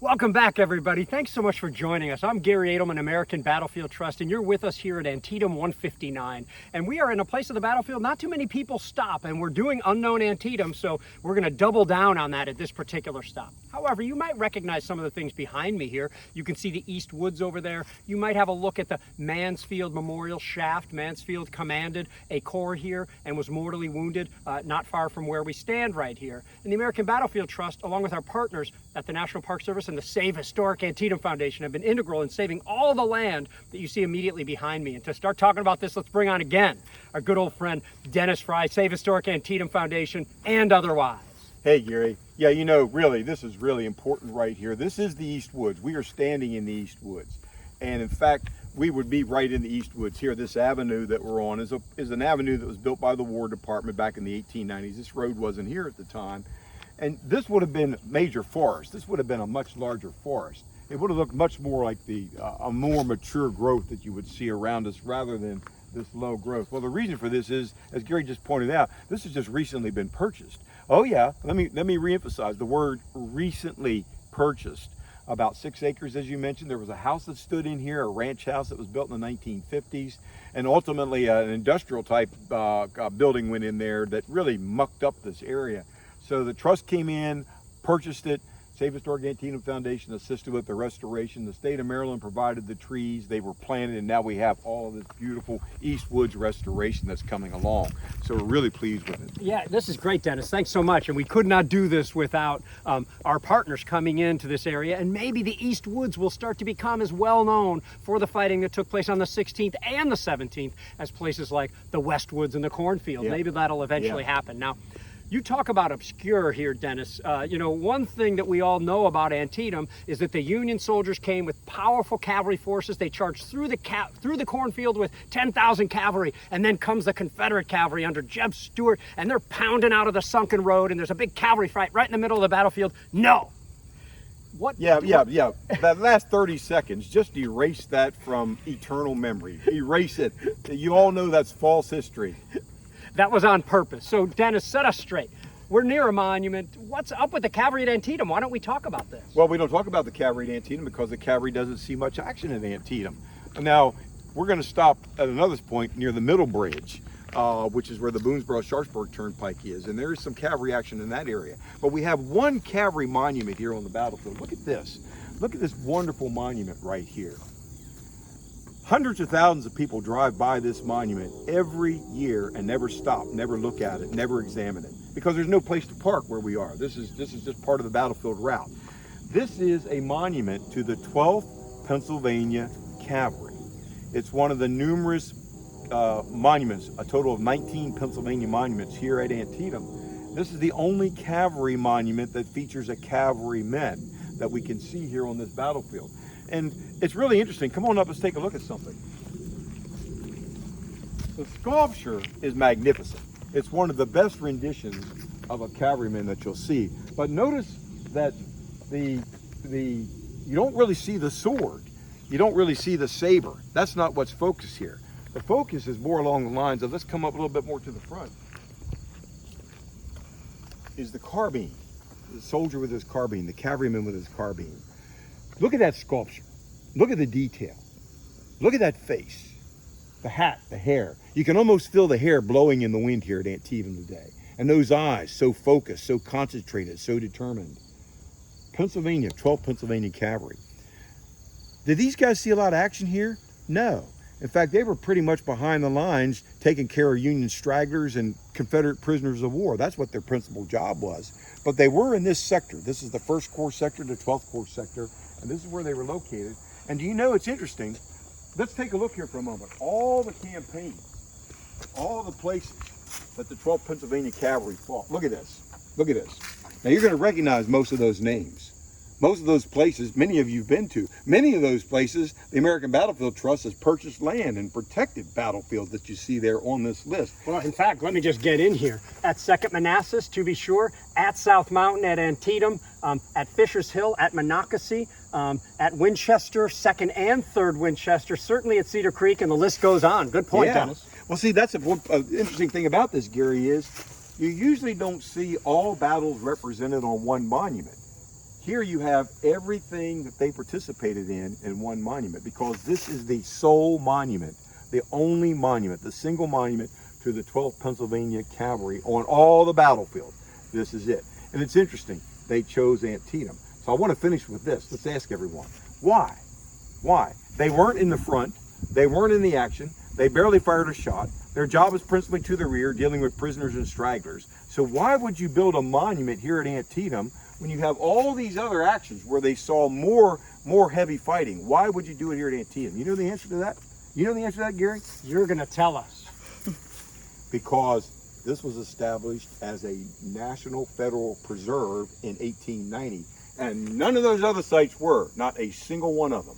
Welcome back, everybody. Thanks so much for joining us. I'm Garry Adelman, American Battlefield Trust, and you're with us here at Antietam 159. And we are in a place of the battlefield not too many people stop, and we're doing unknown Antietam, so we're going to double down on that at this particular stop. However, you might recognize some of the things behind me here. You can see the East Woods over there. You might have a look at the Mansfield Memorial Shaft. Mansfield commanded a corps here and was mortally wounded not far from where we stand right here. And the American Battlefield Trust, along with our partners at the National Park Service and the Save Historic Antietam Foundation, have been integral in saving all the land that you see immediately behind me. And to start talking about this, let's bring on again our good old friend Dennis Frye, Save Historic Antietam Foundation, and otherwise. Hey, Gary. Yeah, you know, really, this is really important right here. This is the East Woods. We are standing in the East Woods. And in fact, we would be right in the East Woods here. This avenue that we're on is an avenue that was built by the War Department back in the 1890s. This road wasn't here at the time. And this would have been major forest. This would have been a much larger forest. It would have looked much more like a more mature growth that you would see around us rather than this low growth. Well, the reason for this is, as Gary just pointed out, this has just recently been purchased. Oh yeah, let me reemphasize the word recently purchased. About 6 acres, as you mentioned. There was a house that stood in here, a ranch house that was built in the 1950s, and ultimately an industrial type building went in there that really mucked up this area. So the trust came in, purchased it. Save Historic Antietam Foundation assisted with the restoration. The state of Maryland provided the trees. They were planted, and now we have all of this beautiful East Woods restoration that's coming along. So we're really pleased with it. Yeah, this is great, Dennis. Thanks so much. And we could not do this without our partners coming into this area. And maybe the East Woods will start to become as well known for the fighting that took place on the 16th and the 17th as places like the West Woods and the cornfield. Yeah. Maybe that'll eventually happen. Now, you talk about obscure here, Dennis. You know, one thing that we all know about Antietam is that the Union soldiers came with powerful cavalry forces. They charged through the cornfield with 10,000 cavalry, and then comes the Confederate cavalry under Jeb Stuart, and they're pounding out of the sunken road, and there's a big cavalry fight right in the middle of the battlefield. No. Yeah. That last 30 seconds, just erase that from eternal memory. Erase it. You all know that's false history. That was on purpose. So, Dennis, set us straight. We're near a monument. What's up with the cavalry at Antietam? Why don't we talk about this? Well, we don't talk about the cavalry at Antietam because the cavalry doesn't see much action at Antietam. Now, we're going to stop at another point near the Middle Bridge, which is where the Boonesboro-Sharpsburg Turnpike is, and there is some cavalry action in that area. But we have one cavalry monument here on the battlefield. Look at this. Look at this wonderful monument right here. Hundreds of thousands of people drive by this monument every year and never stop, never look at it, never examine it, because there's no place to park where we are. This is just part of the battlefield route. This is a monument to the 12th Pennsylvania Cavalry. It's one of the numerous monuments, a total of 19 Pennsylvania monuments here at Antietam. This is the only cavalry monument that features a cavalryman that we can see here on this battlefield. And it's really interesting. Come on up, let's take a look at something. The sculpture is magnificent. It's one of the best renditions of a cavalryman that you'll see. But notice that you don't really see the sword. You don't really see the saber. That's not what's focused here. The focus is more along the lines of, let's come up a little bit more to the front, is the carbine. The soldier with his carbine, the cavalryman with his carbine. Look at that sculpture. Look at the detail. Look at that face. The hat, the hair. You can almost feel the hair blowing in the wind here at Antietam today. And those eyes, so focused, so concentrated, so determined. Pennsylvania, 12th Pennsylvania Cavalry. Did these guys see a lot of action here? No. In fact, they were pretty much behind the lines, taking care of Union stragglers and Confederate prisoners of war. That's what their principal job was. But they were in this sector. This is the 1st Corps sector, the 12th Corps sector, and this is where they were located. And do you know, it's interesting. Let's take a look here for a moment. All the campaigns, all the places that the 12th Pennsylvania Cavalry fought. Look at this. Look at this. Now, you're going to recognize most of those names. Most of those places, many of you have been to. Many of those places, the American Battlefield Trust has purchased land and protected battlefields that you see there on this list. Well, in fact, let me just get in here. At 2nd Manassas, to be sure, at South Mountain, at Antietam, at Fisher's Hill, at Monocacy, at Winchester, 2nd and 3rd Winchester, certainly at Cedar Creek, and the list goes on. Good point, Dennis. Well, see, that's an interesting thing about this, Gary, is you usually don't see all battles represented on one monument. Here you have everything that they participated in one monument, because this is the sole monument, the only monument, the single monument to the 12th Pennsylvania Cavalry on all the battlefield. This is it. And it's interesting, they chose Antietam. So I want to finish with this. Let's ask everyone, why? Why? They weren't in the front, they weren't in the action, they barely fired a shot. Their job is principally to the rear, dealing with prisoners and stragglers. So why would you build a monument here at Antietam when you have all these other actions where they saw more heavy fighting? Why would you do it here at Antietam? You know the answer to that? You know the answer to that, Gary? You're going to tell us. Because this was established as a national federal preserve in 1890, and none of those other sites were, not a single one of them.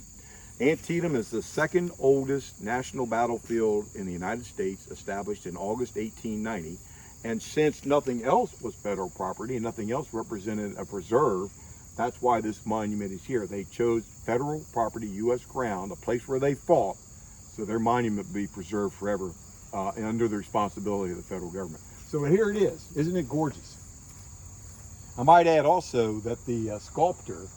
Antietam is the second oldest national battlefield in the United States, established in August 1890. And since nothing else was federal property and nothing else represented a preserve, that's why this monument is here. They chose federal property, U.S. ground, a place where they fought, so their monument be preserved forever and under the responsibility of the federal government. So here it is. Isn't it gorgeous? I might add also that the sculptor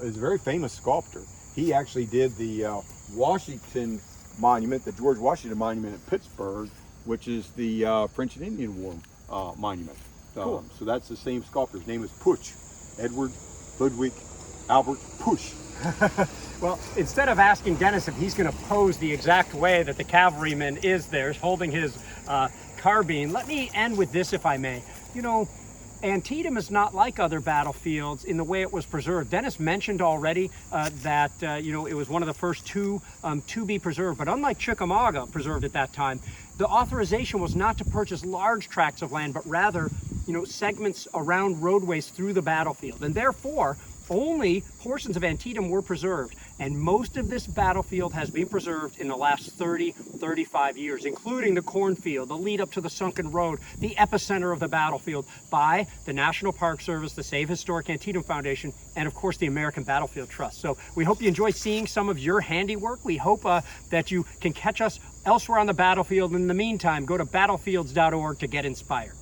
is a very famous sculptor. He actually did the Washington Monument, the George Washington Monument in Pittsburgh, which is the French and Indian War monument. Cool. So that's the same sculptor. His name is Puch, Edward Ludwig Albert Puch. Well, instead of asking Dennis if he's going to pose the exact way that the cavalryman is there, holding his carbine, let me end with this, if I may. You know, Antietam is not like other battlefields in the way it was preserved. Dennis mentioned already that you know, it was one of the first two to be preserved. But unlike Chickamauga, preserved at that time, the authorization was not to purchase large tracts of land, but rather, you know, segments around roadways through the battlefield. And therefore, only portions of Antietam were preserved, and most of this battlefield has been preserved in the last 35 years, including the cornfield, the lead up to the sunken road, the epicenter of the battlefield, by the National Park Service, the Save Historic Antietam Foundation, and of course the American Battlefield Trust. So we hope you enjoy seeing some of your handiwork. We hope that you can catch us elsewhere on the battlefield. In the meantime, go to battlefields.org to get inspired.